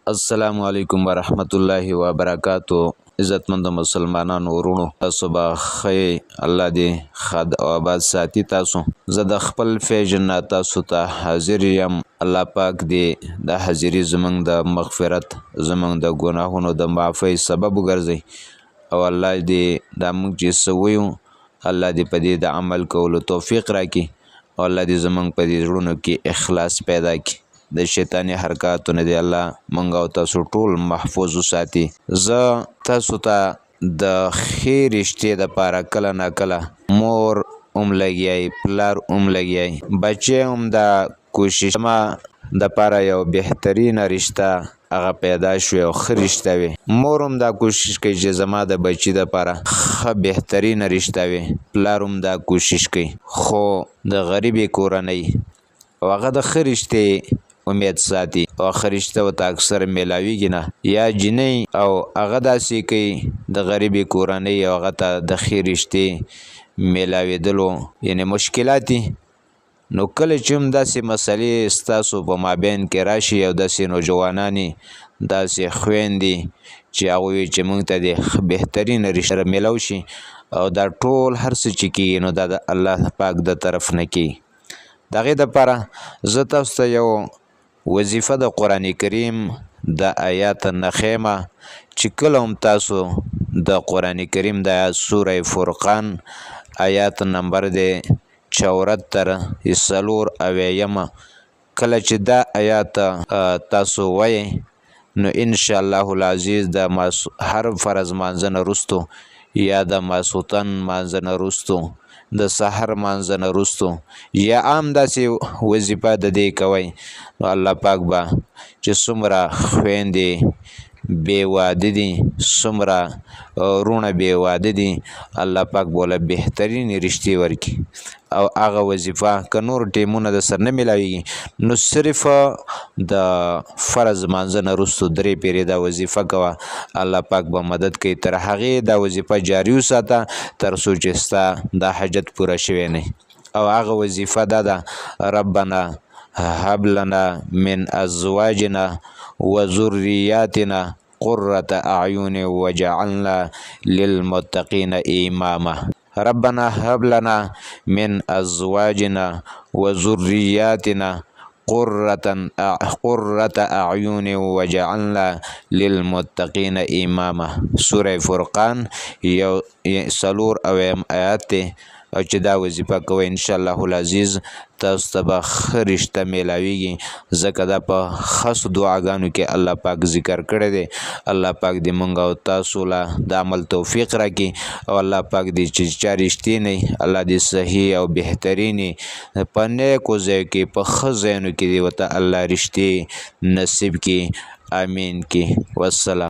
السلام علیکم ورحمت الله وبرکاتو. عزتمند مسلمانانو ورونو، تاسو به خی الله دې خد او آباد ساتي. تاسو زه د خپل فیجن تاسو ته حاضر یم. الله پاک دې د حاضری زمنګ د مغفرت زمنګ د ګناهونو د معافی سبب وګرځي او الله دې د موږ چې سویو الله دې په دې د عمل کولو توفیق راکړي او الله دې زمنګ په دې زړونو کې اخلاص پیدا کړي. د شیطانی حرکاتونه دی الله مونږ او تاسو ټول محفوظ وساتي. زه تاسو ته د خیر رشتې د پاره کله نه کله مور لګیای، پلار لګیای، بچی د کوشش ما د پاره یو بهترین رشتہ هغه پیدا شو او خیر رشتہ وي. مور دا کوشش کوي چې زما د بچی د پاره ښه بهترین رشتہ وي، پلار دا کوشش کوي، خو د غریبي کورنۍ او هغه د خیر رشتې امید ساتي او خرشته او اکثر ملاویږي نه یا جنې او هغه داسې کوي د غریبي کورنۍ او هغه ته د خیر رشتې ملاویدلو یعنی مشکلاتي. نو کله چې هم داسې مسلې ستاسو په مابین کې راشي او داسې نوجوانانی داسې خويندې چې هغوی چې موږ ته د بهترین رشتہ ملو شي او دا ټول هر څه چې کیږي نو دا د الله پاک د طرف نه کیږي. دغه د پاره زه تاسو ته یو وظیفه د قران کریم د آیات نخیمه چې کله هم تاسو د قران کریم د سوره فرقان آیات نمبر دی 74 سلور اویما کله چې دا آیات تاسو وایي نو ان شاء الله العزیز د هر فرض مانځنه رستو یا د ماسوتن مانځنه رستو د سحر مانځنه رستو یا عام داسې وظیفه د دې کوي نو الله پاک با چې څومره خويندې بې واده دي څومره رونه بې واده دي الله پاک بوله بهترین رشتې ورکړي او هغه وظیفه که نور ټیمونه د سر نه ملاویږي نو صرف د فرض مانځنه رستو درې پیرې دا وظیفه کوه الله پاک به مدد کوي تر هغې دا وظیفه جاری وساته تر څو چې ستا دا حاجت پوره شوی نه. او هغه وظیفه دا ده ربنا هب لنا من ازواجنا وذرياتنا قرة اعين وجعلنا للمتقين اماما. ربنا هب لنا من ازواجنا وذرياتنا قرة اعين وجعلنا للمتقين اماما. سوره فرقان یو سلور اویم آیات او چې دا وظیفه کوي ان شاء الله العزیز تاسو ته به ښه رشته میلاویږي ځکه دا په خاصو دعاګانو کې الله پاک ذکر کړی دی. الله پاک دې مونږ او تاسو له د عمل توفیق راکړي او الله پاک دې چې چا رښتې نه الله دې صحیح او بهترینې په نیکو ځایو کې په ښه ځایونو کې دې ورته الله رښتې نصیب کړي. امین کې والسلام.